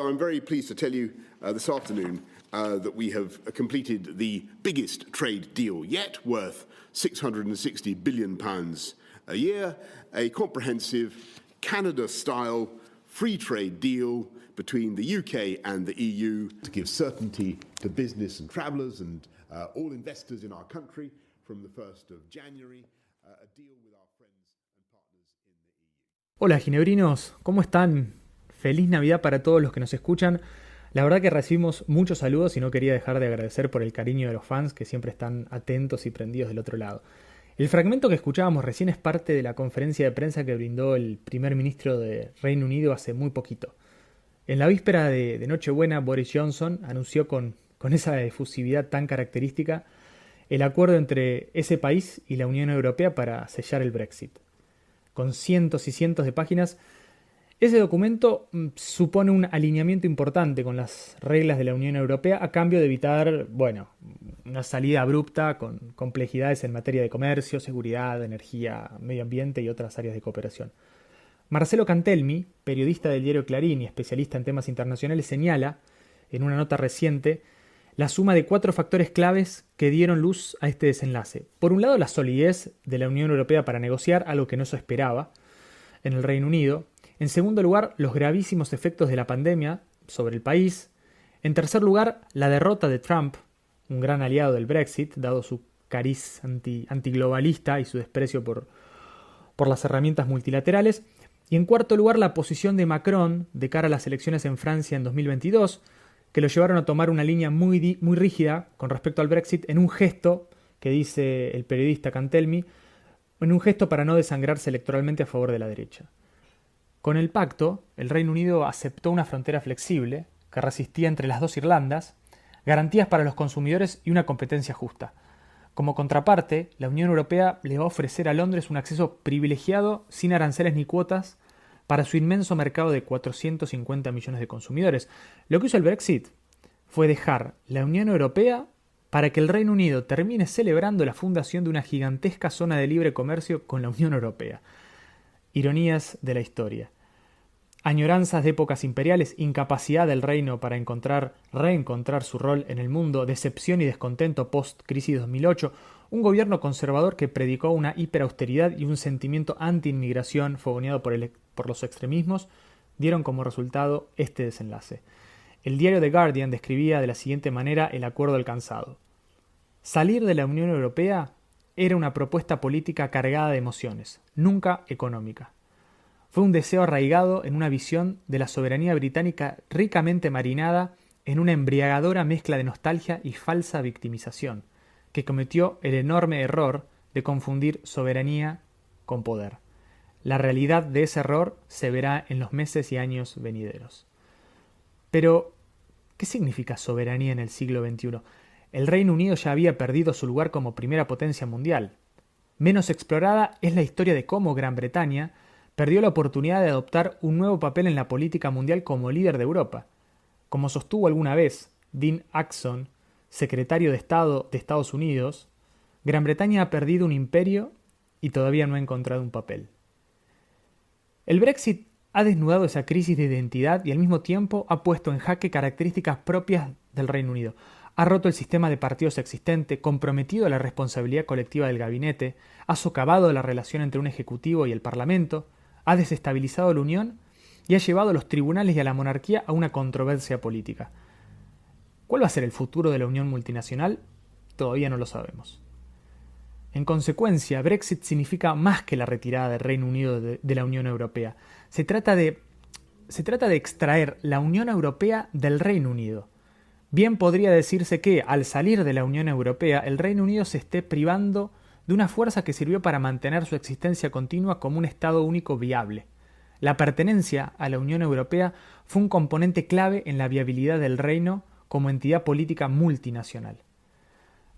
I'm very pleased to tell you this afternoon that we have completed the biggest trade deal yet, worth £660 billion a year, a comprehensive Canada-style free trade deal between the UK and the EU to give certainty to business and travellers and all investors in our country from the 1st of January, a deal with our friends and partners in the EU. Hola ginebrinos, ¿cómo están? Feliz Navidad para todos los que nos escuchan. La verdad que recibimos muchos saludos y no quería dejar de agradecer por el cariño de los fans que siempre están atentos y prendidos del otro lado. El fragmento que escuchábamos recién es parte de la conferencia de prensa que brindó el primer ministro de Reino Unido hace muy poquito. En la víspera de Nochebuena, Boris Johnson anunció con esa efusividad tan característica el acuerdo entre ese país y la Unión Europea para sellar el Brexit. Con cientos y cientos de páginas, ese documento supone un alineamiento importante con las reglas de la Unión Europea a cambio de evitar, una salida abrupta con complejidades en materia de comercio, seguridad, energía, medio ambiente y otras áreas de cooperación. Marcelo Cantelmi, periodista del diario Clarín y especialista en temas internacionales, señala, en una nota reciente, la suma de 4 factores claves que dieron luz a este desenlace. Por un lado, la solidez de la Unión Europea para negociar, algo que no se esperaba en el Reino Unido. En segundo lugar, los gravísimos efectos de la pandemia sobre el país. En tercer lugar, la derrota de Trump, un gran aliado del Brexit, dado su cariz antiglobalista y su desprecio por las herramientas multilaterales. Y en cuarto lugar, la posición de Macron de cara a las elecciones en Francia en 2022, que lo llevaron a tomar una línea muy rígida con respecto al Brexit en un gesto, que dice el periodista Cantelmi, en un gesto para no desangrarse electoralmente a favor de la derecha. Con el pacto, el Reino Unido aceptó una frontera flexible que resistía entre las dos Irlandas, garantías para los consumidores y una competencia justa. Como contraparte, la Unión Europea le va a ofrecer a Londres un acceso privilegiado, sin aranceles ni cuotas, para su inmenso mercado de 450 millones de consumidores. Lo que hizo el Brexit fue dejar la Unión Europea para que el Reino Unido termine celebrando la fundación de una gigantesca zona de libre comercio con la Unión Europea. Ironías de la historia. Añoranzas de épocas imperiales, incapacidad del reino para reencontrar su rol en el mundo, decepción y descontento post-crisis 2008, un gobierno conservador que predicó una hiperausteridad y un sentimiento anti-inmigración fogoneado por los extremismos, dieron como resultado este desenlace. El diario The Guardian describía de la siguiente manera el acuerdo alcanzado. Salir de la Unión Europea era una propuesta política cargada de emociones, nunca económica. Fue un deseo arraigado en una visión de la soberanía británica ricamente marinada en una embriagadora mezcla de nostalgia y falsa victimización, que cometió el enorme error de confundir soberanía con poder. La realidad de ese error se verá en los meses y años venideros. Pero, ¿qué significa soberanía en el siglo XXI? El Reino Unido ya había perdido su lugar como primera potencia mundial. Menos explorada es la historia de cómo Gran Bretaña perdió la oportunidad de adoptar un nuevo papel en la política mundial como líder de Europa. Como sostuvo alguna vez Dean Axon, secretario de Estado de Estados Unidos, Gran Bretaña ha perdido un imperio y todavía no ha encontrado un papel. El Brexit ha desnudado esa crisis de identidad y al mismo tiempo ha puesto en jaque características propias del Reino Unido. Ha roto el sistema de partidos existente, comprometido la responsabilidad colectiva del gabinete, ha socavado la relación entre un ejecutivo y el parlamento, ha desestabilizado la Unión y ha llevado a los tribunales y a la monarquía a una controversia política. ¿Cuál va a ser el futuro de la Unión multinacional? Todavía no lo sabemos. En consecuencia, Brexit significa más que la retirada del Reino Unido de la Unión Europea. Se trata de extraer la Unión Europea del Reino Unido. Bien podría decirse que, al salir de la Unión Europea, el Reino Unido se esté privando de una fuerza que sirvió para mantener su existencia continua como un Estado único viable. La pertenencia a la Unión Europea fue un componente clave en la viabilidad del reino como entidad política multinacional.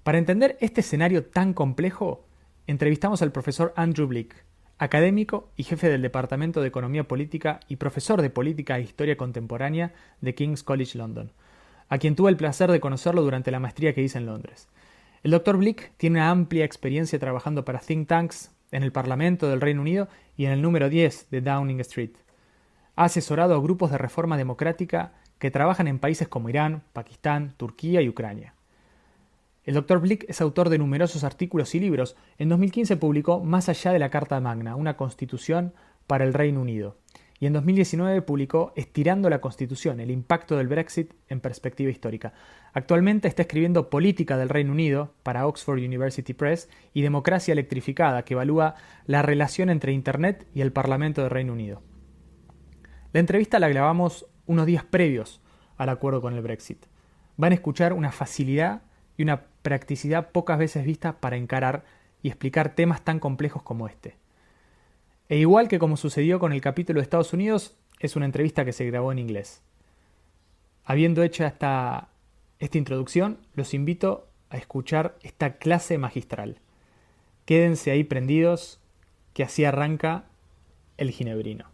Para entender este escenario tan complejo, entrevistamos al profesor Andrew Blick, académico y jefe del Departamento de Economía Política y profesor de Política e Historia Contemporánea de King's College London, a quien tuve el placer de conocerlo durante la maestría que hice en Londres. El Dr. Blick tiene una amplia experiencia trabajando para think tanks en el Parlamento del Reino Unido y en el número 10 de Downing Street. Ha asesorado a grupos de reforma democrática que trabajan en países como Irán, Pakistán, Turquía y Ucrania. El Dr. Blick es autor de numerosos artículos y libros. En 2015 publicó Más allá de la Carta Magna, una constitución para el Reino Unido. Y en 2019 publicó Estirando la Constitución, el impacto del Brexit en perspectiva histórica. Actualmente está escribiendo Política del Reino Unido para Oxford University Press y Democracia Electrificada, que evalúa la relación entre Internet y el Parlamento del Reino Unido. La entrevista la grabamos unos días previos al acuerdo con el Brexit. Van a escuchar una facilidad y una practicidad pocas veces vistas para encarar y explicar temas tan complejos como este. E igual que como sucedió con el capítulo de Estados Unidos, es una entrevista que se grabó en inglés. Habiendo hecho esta introducción, los invito a escuchar esta clase magistral. Quédense ahí prendidos, que así arranca el ginebrino.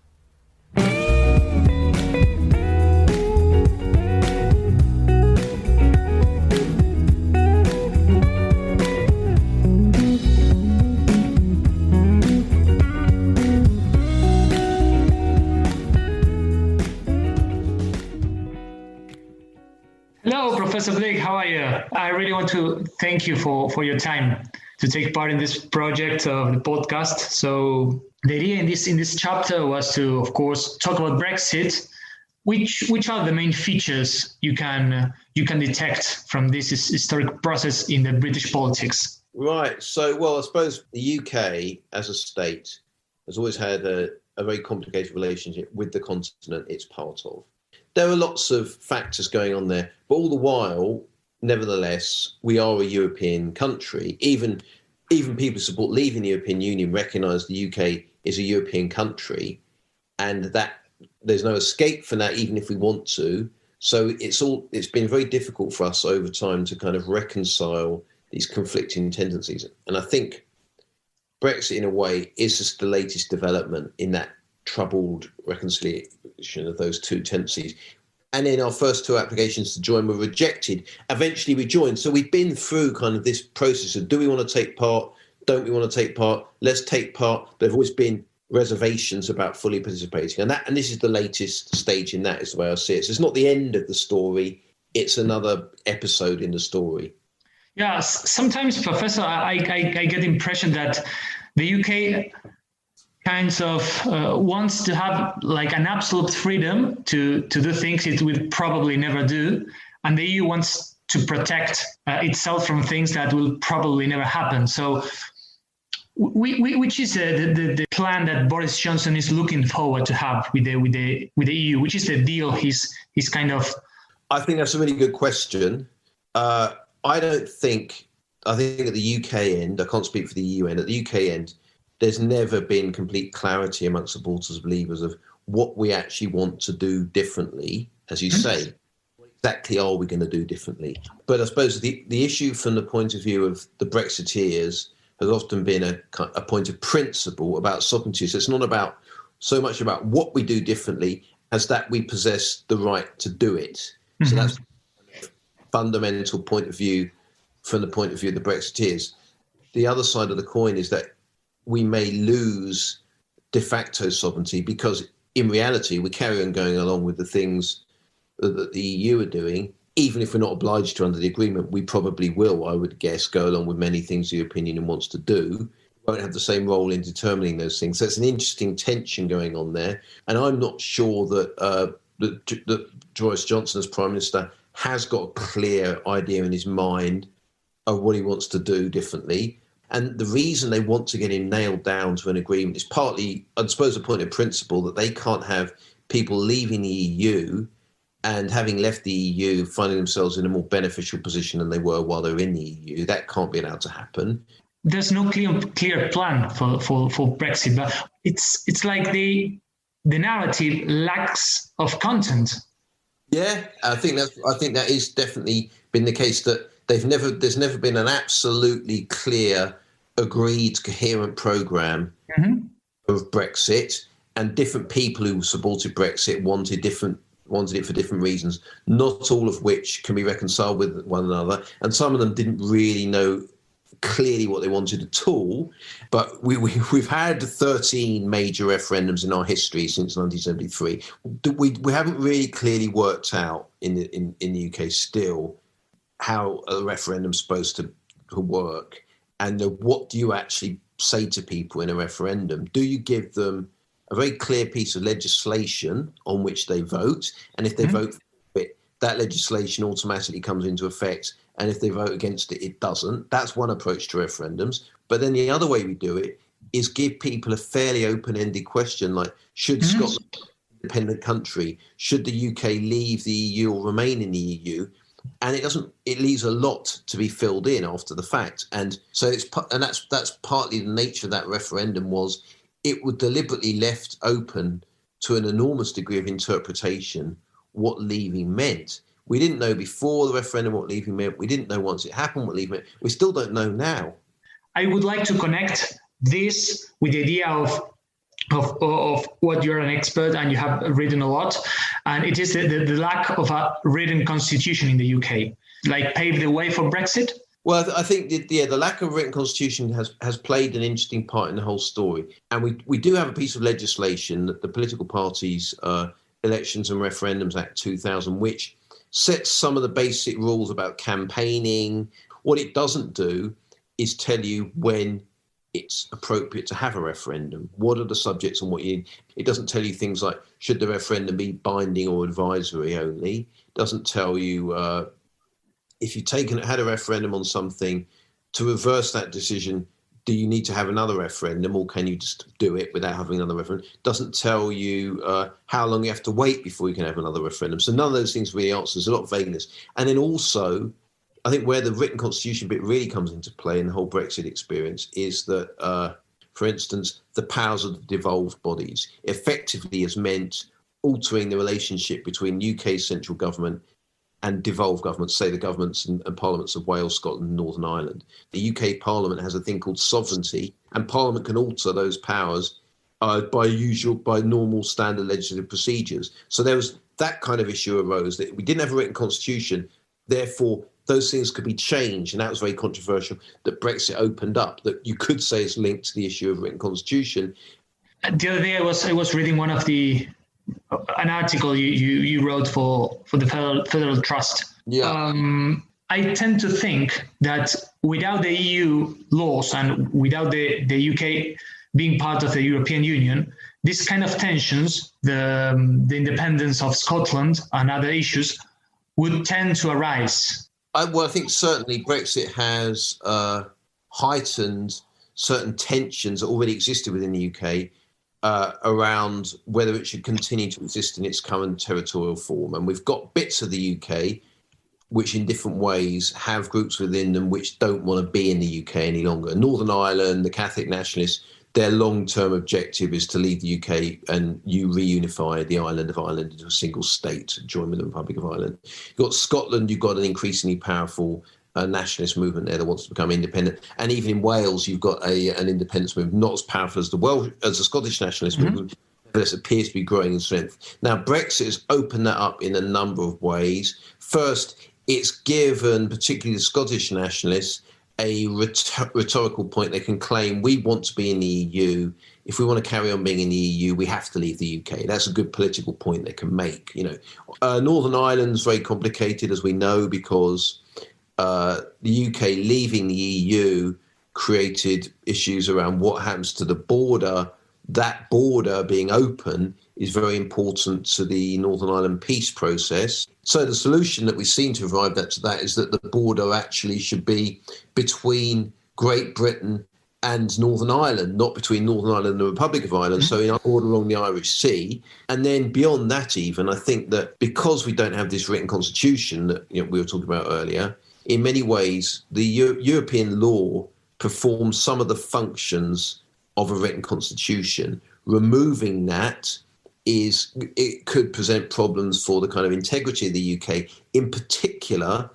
Hello, Professor Blake. How are you? I really want to thank you for your time to take part in this project of the podcast. So the idea in this chapter was to, of course, talk about Brexit. Which are the main features you can detect from this historic process in the British politics? Right. So, well, I suppose the UK as a state has always had a very complicated relationship with the continent it's part of. There are lots of factors going on there, but all the while, nevertheless, we are a European country. Even people who support leaving the European Union recognise the UK is a European country, and that there's no escape from that, even if we want to. So it's been very difficult for us over time to kind of reconcile these conflicting tendencies. And I think Brexit, in a way, is just the latest development in that troubled reconciliation of those two tendencies. And then our first two applications to join were rejected. Eventually we joined. So we've been through kind of this process of, do we want to take part? Don't we want to take part? Let's take part. There've always been reservations about fully participating. And this is the latest stage in that, is the way I see it. So it's not the end of the story. It's another episode in the story. Yeah, sometimes, Professor, I get the impression that the UK kinds of wants to have like an absolute freedom to do things it would probably never do, and the EU wants to protect itself from things that will probably never happen. So, which is the plan that Boris Johnson is looking forward to have with the EU? Which is the deal he's kind of? I think that's a really good question. I think at the UK end, I can't speak for the EU end, at the UK end, there's never been complete clarity amongst supporters of Leavers of what we actually want to do differently, as you say. What exactly are we going to do differently? But I suppose the issue from the point of view of the Brexiteers has often been a point of principle about sovereignty. So it's not so much about what we do differently as that we possess the right to do it. Mm-hmm. So that's a fundamental point of view from the point of view of the Brexiteers. The other side of the coin is that we may lose de facto sovereignty because in reality we carry on going along with the things that the EU are doing. Even if we're not obliged to under the agreement, we probably will, I would guess, go along with many things the European Union wants to do. We won't have the same role in determining those things. So it's an interesting tension going on there. And I'm not sure that Boris Johnson as Prime Minister has got a clear idea in his mind of what he wants to do differently. And the reason they want to get him nailed down to an agreement is partly, I suppose, a point of principle that they can't have people leaving the EU and having left the EU finding themselves in a more beneficial position than they were while they were in the EU. That can't be allowed to happen. There's no clear plan for Brexit, but it's like the narrative lacks of content. Yeah, I think that is definitely been the case, that there's never been an absolutely clear, agreed, coherent programme of Brexit, and different people who supported Brexit wanted it for different reasons, not all of which can be reconciled with one another, and some of them didn't really know clearly what they wanted at all. But we've had 13 major referendums in our history since 1973. We haven't really clearly worked out in the UK still how a referendum's supposed to work, and what do you actually say to people in a referendum? Do you give them a very clear piece of legislation on which they vote, and if they vote for it, that legislation automatically comes into effect, and if they vote against it, it doesn't? That's one approach to referendums. But then the other way we do it is give people a fairly open-ended question, like, should Scotland be an independent country? Should the UK leave the EU or remain in the EU? And it leaves a lot to be filled in after the fact. And so that's partly the nature of that referendum, was it was deliberately left open to an enormous degree of interpretation what leaving meant. We didn't know before the referendum what leaving meant. We didn't know once it happened what leaving meant. We still don't know now. I would like to connect this with the idea of what you're an expert and you have written a lot, and it is the lack of a written constitution in the UK, like paved the way for Brexit. Well, I think the lack of a written constitution has played an interesting part in the whole story. And we do have a piece of legislation, that the Political Parties Elections and Referendums Act 2000, which sets some of the basic rules about campaigning. What it doesn't do is tell you when it's appropriate to have a referendum. What are the subjects and it doesn't tell you things like, should the referendum be binding or advisory only? It doesn't tell you if you've had a referendum on something, to reverse that decision, do you need to have another referendum, or can you just do it without having another referendum? It doesn't tell you how long you have to wait before you can have another referendum. So none of those things really answers. A lot of vagueness. And then also, I think where the written constitution bit really comes into play in the whole Brexit experience is that, for instance, the powers of the devolved bodies effectively has meant altering the relationship between UK central government and devolved governments, say the governments and parliaments of Wales, Scotland, and Northern Ireland. The UK Parliament has a thing called sovereignty, and Parliament can alter those powers by normal standard legislative procedures. So there was that kind of issue arose, that we didn't have a written constitution, therefore those things could be changed, and that was very controversial, that Brexit opened up, that you could say is linked to the issue of written constitution. The other day I was reading an article you wrote for the Federal Trust. Yeah. I tend to think that without the EU laws and without the UK being part of the European Union, this kind of tensions, the independence of Scotland and other issues, would tend to arise. I think certainly Brexit has heightened certain tensions that already existed within the UK around whether it should continue to exist in its current territorial form. And we've got bits of the UK which in different ways have groups within them which don't want to be in the UK any longer. Northern Ireland, the Catholic nationalists, their long-term objective is to leave the UK and reunify the island of Ireland into a single state, join with the Republic of Ireland. You've got Scotland, you've got an increasingly powerful nationalist movement there that wants to become independent. And even in Wales, you've got an independence movement, not as powerful as the Scottish nationalist movement, but it appears to be growing in strength. Now, Brexit has opened that up in a number of ways. First, it's given particularly the Scottish nationalists a rhetorical point. They can claim, we want to be in the EU. If we want to carry on being in the EU, we have to leave the UK. That's a good political point they can make. Northern Ireland's very complicated, as we know, because the UK leaving the EU created issues around what happens to the border. That border being open is very important to the Northern Ireland peace process. So the solution that we seem to have arrived at to that is that the border actually should be between Great Britain and Northern Ireland, not between Northern Ireland and the Republic of Ireland, so in our border along the Irish Sea. And then beyond that even, I think that because we don't have this written constitution that we were talking about earlier, in many ways, the European law performs some of the functions of a written constitution. Removing that it could present problems for the kind of integrity of the UK. In particular,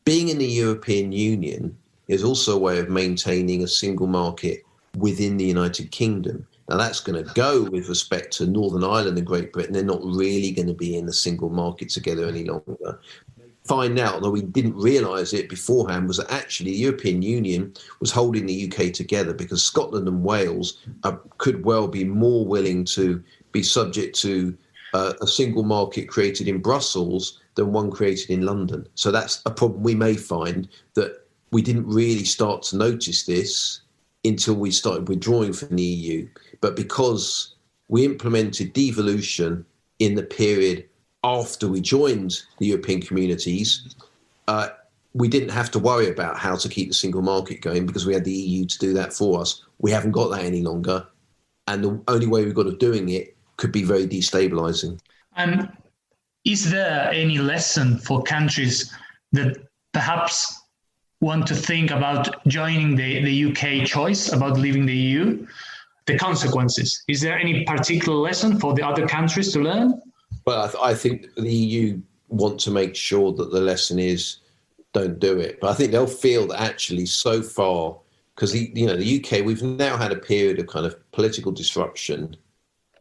being in the European Union is also a way of maintaining a single market within the United Kingdom. Now, that's going to go with respect to Northern Ireland and Great Britain. They're not really going to be in the single market together any longer. find out, although we didn't realise it beforehand, was that actually the European Union was holding the UK together because Scotland and Wales could well be more willing to be subject to a single market created in Brussels than one created in London. So that's a problem we may find, that we didn't really start to notice this until we started withdrawing from the EU. But because we implemented devolution in the period after we joined the European communities, we didn't have to worry about how to keep the single market going because we had the EU to do that for us. We haven't got that any longer. And the only way we've got of doing it could be very destabilizing. And is there any lesson for countries that perhaps want to think about joining the UK choice, about leaving the EU? The consequences. Is there any particular lesson for the other countries to learn? Well, I think the EU want to make sure that the lesson is don't do it. But I think they'll feel that actually so far, because the UK, we've now had a period of kind of political disruption.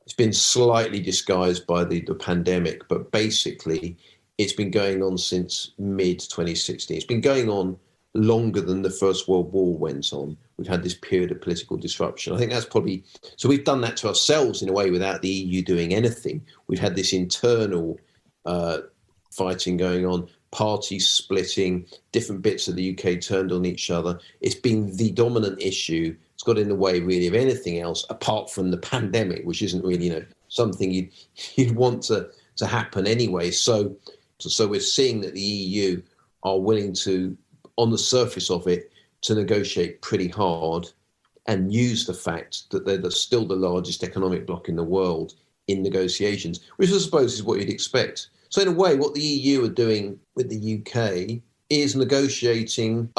It's been slightly disguised by the pandemic, but basically it's been going on since mid-2016. It's been going on longer than the First World War went on. We've had this period of political disruption. I think that's probably, so we've done that to ourselves in a way without the EU doing anything. We've had this internal fighting going on, parties splitting, different bits of the UK turned on each other. It's been the dominant issue. It's got in the way really of anything else apart from the pandemic, which isn't really, something you'd want to happen anyway. So we're seeing that the EU are willing to, on the surface of it, to negotiate pretty hard and use the fact that they're still the largest economic bloc in the world in negotiations, which I suppose is what you'd expect. So in a way, what the EU are doing with the UK is negotiating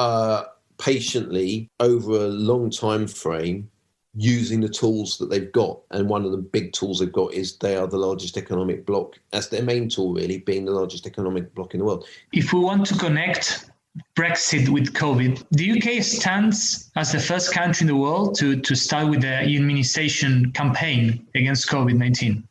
patiently over a long time frame using the tools that they've got. And one of the big tools they've got is they are the largest economic bloc. That's their main tool, really, being the largest economic bloc in the world. If we want to connect Brexit with COVID, the UK stands as the first country in the world to start with the immunization campaign against COVID-19.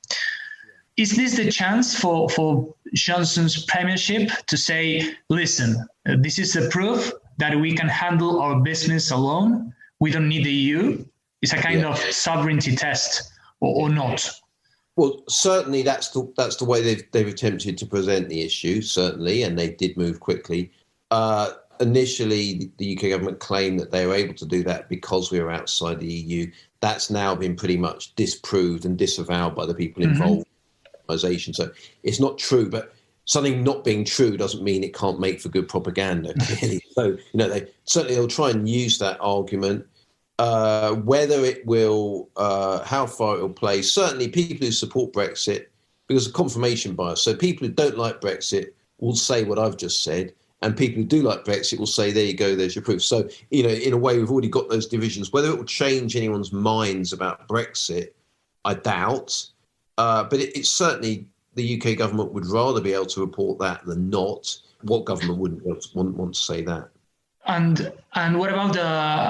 Is this the chance for Johnson's premiership to say, listen, this is a proof that we can handle our business alone. We don't need the EU. It's a kind of sovereignty test or not. Well, certainly that's the way they've attempted to present the issue, certainly, and they did move quickly. Initially, the UK government claimed that they were able to do that because we were outside the EU. That's now been pretty much disproved and disavowed by the people involved in the organisation. So it's not true, but something not being true doesn't mean it can't make for good propaganda, clearly. So, they'll try and use that argument. Whether it will, how far it will play, certainly people who support Brexit, because of confirmation bias. So people who don't like Brexit will say what I've just said, and people who do like Brexit will say, there you go, there's your proof. So, in a way, we've already got those divisions. Whether it will change anyone's minds about Brexit, I doubt. But it's certainly the UK government would rather be able to report that than not. What government wouldn't want to say that? And what about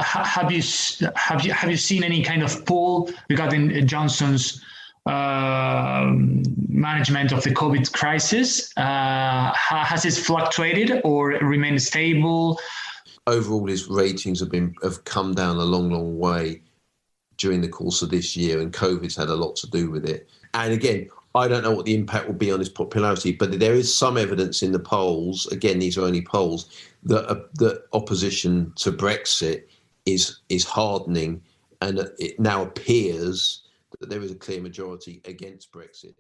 have you seen any kind of poll regarding Johnson's management of the COVID crisis? Has it fluctuated or remained stable? Overall, his ratings have come down a long, long way during the course of this year, and COVID's had a lot to do with it. And again, I don't know what the impact will be on his popularity, but there is some evidence in the polls, again, these are only polls, that opposition to Brexit is hardening, and it now appears that there is a clear majority against Brexit.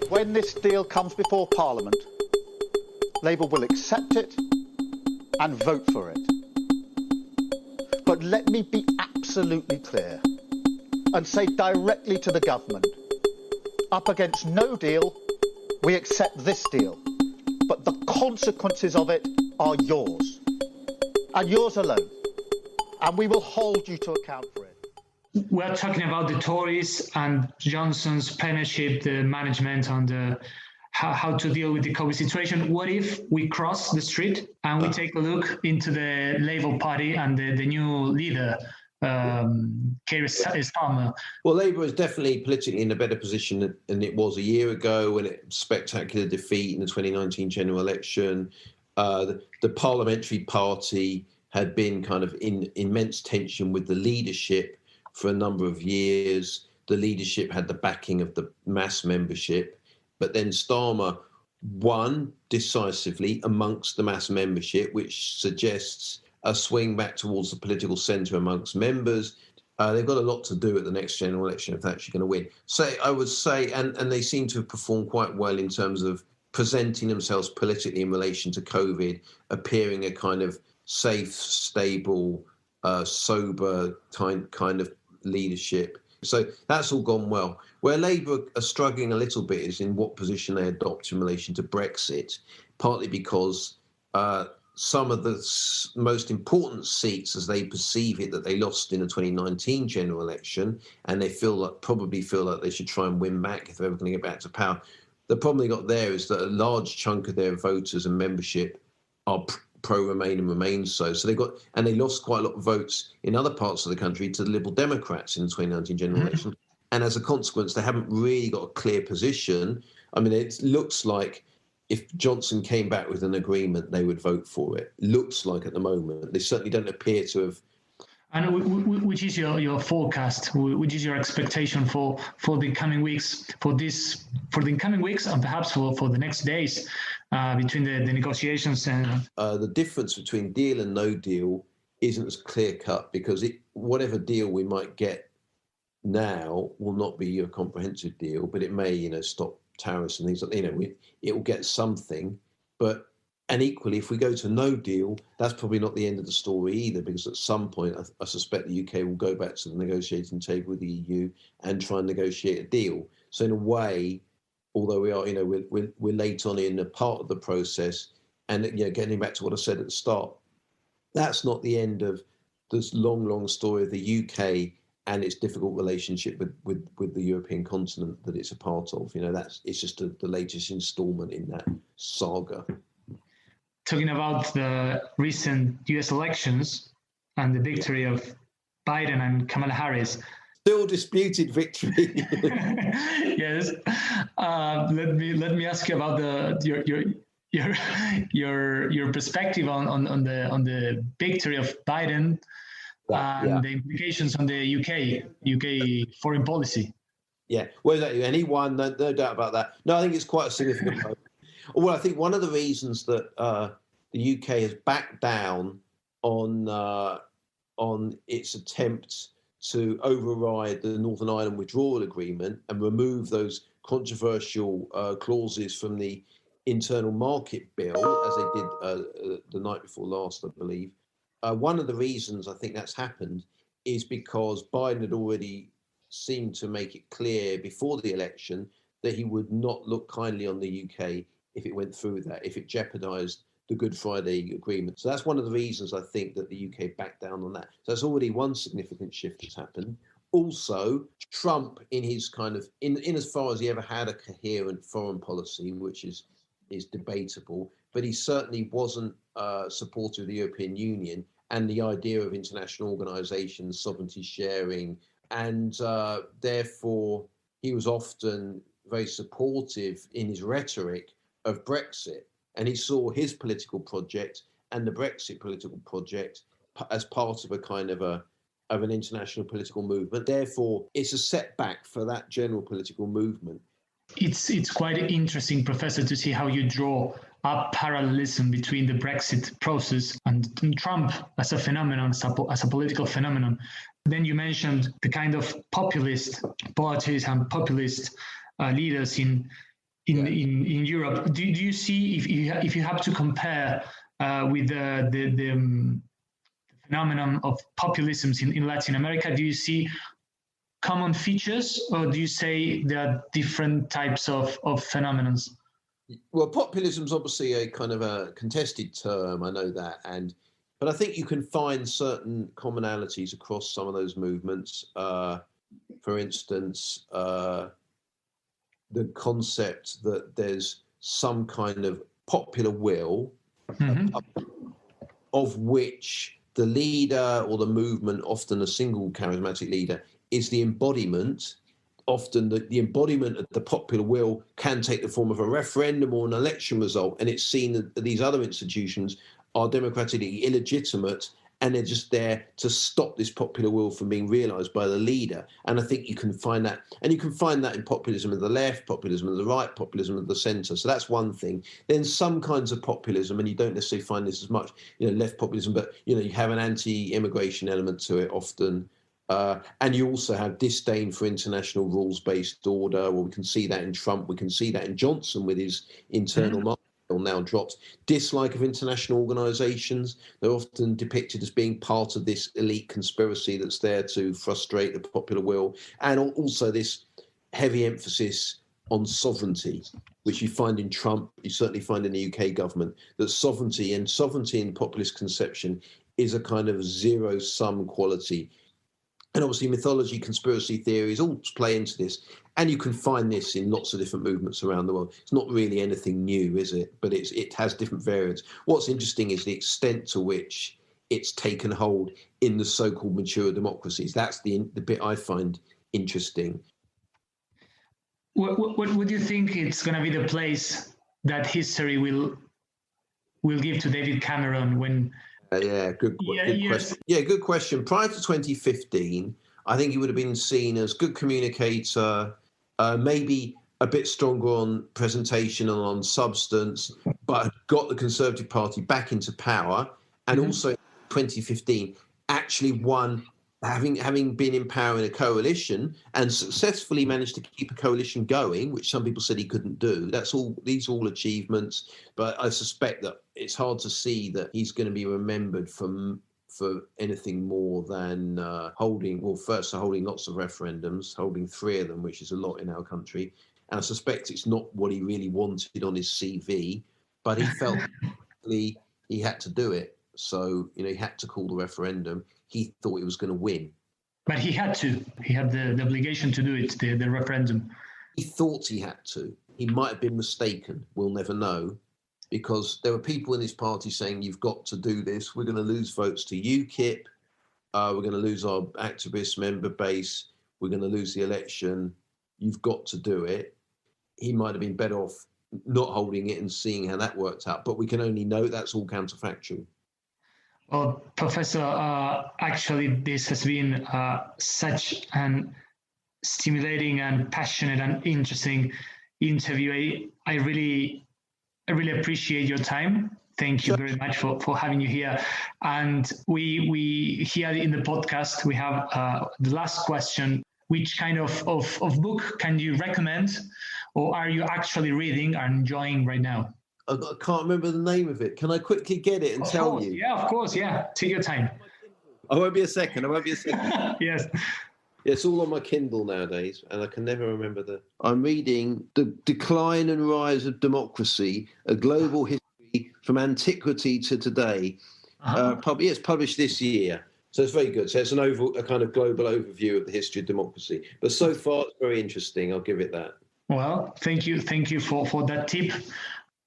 When this deal comes before Parliament, Labour will accept it and vote for it. But let me be absolutely clear and say directly to the government, up against no deal, we accept this deal, but the consequences of it are yours, and yours alone, and we will hold you to account for it. We're talking about the Tories and Johnson's premiership, the management on how to deal with the COVID situation. What if we cross the street and we take a look into the Labour Party and the new leader, Keir Starmer? Well, Labour is definitely politically in a better position than it was a year ago when it spectacular defeat in the 2019 general election. The parliamentary party had been kind of in immense tension with the leadership for a number of years. The leadership had the backing of the mass membership, but then Starmer won decisively amongst the mass membership, which suggests a swing back towards the political centre amongst members. They've got a lot to do at the next general election if they're actually going to win. So I would say, and they seem to have performed quite well in terms of presenting themselves politically in relation to COVID, appearing a kind of safe, stable, sober kind of leadership. So that's all gone well. Where Labour are struggling a little bit is in what position they adopt in relation to Brexit, partly because some of the most important seats, as they perceive it, that they lost in the 2019 general election, and they probably feel like they should try and win back if they're ever going to get back to power. The problem they got there is that a large chunk of their voters and membership are pro-Remain and remain so. So they lost quite a lot of votes in other parts of the country to the Liberal Democrats in the 2019 general election. And as a consequence, they haven't really got a clear position. I mean, it looks like if Johnson came back with an agreement, they would vote for it. Looks like at the moment. They certainly don't appear to have. And which is your forecast? Which is your expectation for the coming weeks? For the coming weeks, and perhaps for the next days between the negotiations and the difference between deal and no deal isn't as clear cut, because whatever deal we might get now will not be a comprehensive deal, but it may stop tariffs and things like it will get something, and equally, if we go to no deal, that's probably not the end of the story either, because at some point, I suspect the UK will go back to the negotiating table with the EU and try and negotiate a deal. So in a way, although we are, we're late on in a part of the process, and getting back to what I said at the start, that's not the end of this long story of the UK and its difficult relationship with the European continent that it's a part of. It's just the latest instalment in that saga. Talking about the recent US elections and the victory of Biden and Kamala Harris. Still disputed victory. Yes. Let me ask you about your perspective on the victory of Biden and the implications on the UK foreign policy. Yeah, well, exactly. And he won, no doubt about that. No, I think it's quite a significant moment. Well, I think one of the reasons that the UK has backed down on its attempt to override the Northern Ireland withdrawal agreement and remove those controversial clauses from the internal market bill, as they did the night before last, I believe. One of the reasons I think that's happened is because Biden had already seemed to make it clear before the election that he would not look kindly on the UK if it went through that, if it jeopardised the Good Friday Agreement. So that's one of the reasons I think that the UK backed down on that. So that's already one significant shift that's happened. Also, Trump, in his kind of, in as far as he ever had a coherent foreign policy, which is debatable, but he certainly wasn't supportive of the European Union and the idea of international organisations, sovereignty sharing, and therefore he was often very supportive in his rhetoric of Brexit. And he saw his political project and the Brexit political project as part of a kind of an international political movement. Therefore, it's a setback for that general political movement. It's quite interesting, Professor, to see how you draw a parallelism between the Brexit process and Trump as a phenomenon, as a political phenomenon. Then you mentioned the kind of populist parties and populist leaders in Europe. Do you see, if you have to compare with the phenomenon of populisms in Latin America, do you see common features, or do you say there are different types of phenomenons? Well, populism is obviously a kind of a contested term, I know that, but I think you can find certain commonalities across some of those movements. For instance, the concept that there's some kind of popular will of which the leader or the movement, often a single charismatic leader, is the embodiment. Often the embodiment of the popular will can take the form of a referendum or an election result, and it's seen that these other institutions are democratically illegitimate, and they're just there to stop this popular will from being realised by the leader. And I think you can find that, and you can find that in populism of the left, populism of the right, populism of the centre. So that's one thing. Then some kinds of populism, and you don't necessarily find this as much, left populism, but you have an anti-immigration element to it often. And you also have disdain for international rules-based order. Well, we can see that in Trump. We can see that in Johnson with his internal market bill now dropped. Dislike of international organisations. They're often depicted as being part of this elite conspiracy that's there to frustrate the popular will. And also this heavy emphasis on sovereignty, which you find in Trump, you certainly find in the UK government, that sovereignty in populist conception is a kind of zero-sum quality. And obviously mythology, conspiracy theories all play into this. And you can find this in lots of different movements around the world. It's not really anything new, is it? But it has different variants. What's interesting is the extent to which it's taken hold in the so-called mature democracies. That's the bit I find interesting. What do you think it's going to be the place that history will give to David Cameron when... Good question. Yeah, good question. Prior to 2015, I think he would have been seen as good communicator, maybe a bit stronger on presentation and on substance, but got the Conservative Party back into power. And also 2015 actually won, having been in power in a coalition and successfully managed to keep a coalition going, which some people said he couldn't do. These are all achievements, but I suspect that it's hard to see that he's going to be remembered for anything more than holding lots of referendums, holding 3 of them, which is a lot in our country. And I suspect it's not what he really wanted on his CV, but he felt he had to do it. So, he had to call the referendum. He thought he was going to win. But he had to. He had the obligation to do it, the referendum. He thought he had to. He might have been mistaken. We'll never know. Because there were people in his party saying, you've got to do this. We're going to lose votes to UKIP. We're going to lose our activist member base. We're going to lose the election. You've got to do it. He might have been better off not holding it and seeing how that worked out. But we can only know that's all counterfactual. Well, Professor, actually, this has been such an stimulating and passionate and interesting interview. I really appreciate your time. Thank you very much for having you here. And we here in the podcast, we have the last question. Which kind of book can you recommend, or are you actually reading and enjoying right now? I can't remember the name of it. Can I quickly get it and tell you? Yeah, of course. Yeah, take your time. I won't be a second. Yes. It's all on my Kindle nowadays, and I can never remember I'm reading The Decline and Rise of Democracy, A Global History from Antiquity to Today. It's published this year, so it's very good. So it's a kind of global overview of the history of democracy. But so far, it's very interesting. I'll give it that. Well, thank you for that tip.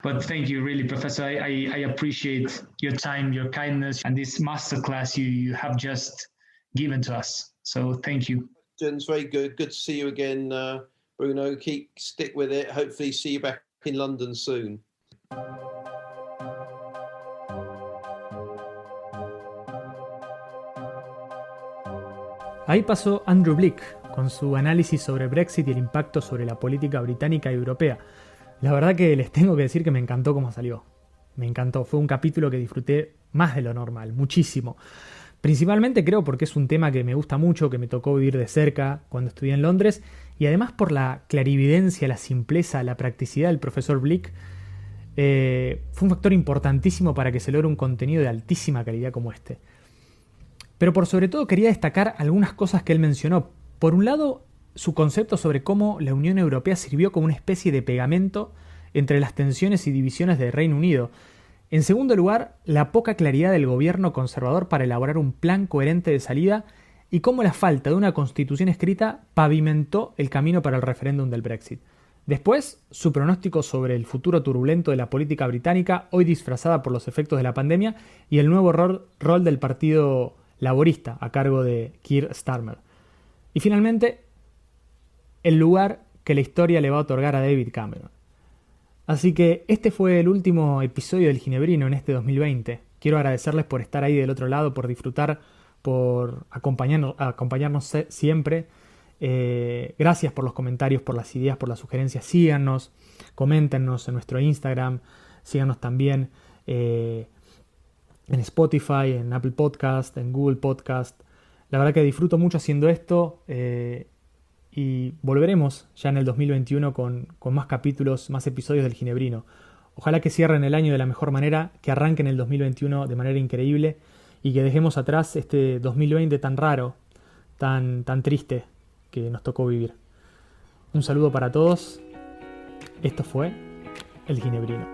But thank you, really, Professor. I appreciate your time, your kindness, and this masterclass you have just given to us. So thank you. It's very good. Good to see you again, Bruno. Stick with it. Hopefully see you back in London soon. Ahí pasó Andrew Blick con su análisis sobre Brexit y el impacto sobre la política británica y europea. La verdad que les tengo que decir que me encantó cómo salió. Me encantó. Fue un capítulo que disfruté más de lo normal, muchísimo. Principalmente creo porque es un tema que me gusta mucho, que me tocó vivir de cerca cuando estudié en Londres, y además por la clarividencia, la simpleza, la practicidad del profesor Blick. Fue un factor importantísimo para que se logre un contenido de altísima calidad como este. Pero por sobre todo quería destacar algunas cosas que él mencionó. Por un lado, su concepto sobre cómo la Unión Europea sirvió como una especie de pegamento entre las tensiones y divisiones del Reino Unido. En segundo lugar, la poca claridad del gobierno conservador para elaborar un plan coherente de salida y cómo la falta de una constitución escrita pavimentó el camino para el referéndum del Brexit. Después, su pronóstico sobre el futuro turbulento de la política británica, hoy disfrazada por los efectos de la pandemia, y el nuevo rol del Partido Laborista a cargo de Keir Starmer. Y finalmente, el lugar que la historia le va a otorgar a David Cameron. Así que este fue el último episodio del Ginebrino en este 2020. Quiero agradecerles por estar ahí del otro lado, por disfrutar, por acompañarnos siempre. Gracias por los comentarios, por las ideas, por las sugerencias. Síganos, coméntenos en nuestro Instagram, síganos también en Spotify, en Apple Podcast, en Google Podcast. La verdad que disfruto mucho haciendo esto y volveremos ya en el 2021 con más capítulos, más episodios del Ginebrino. Ojalá que cierren el año de la mejor manera, que arranquen el 2021 de manera increíble y que dejemos atrás este 2020 tan raro, tan triste que nos tocó vivir. Un saludo para todos. Esto fue El Ginebrino.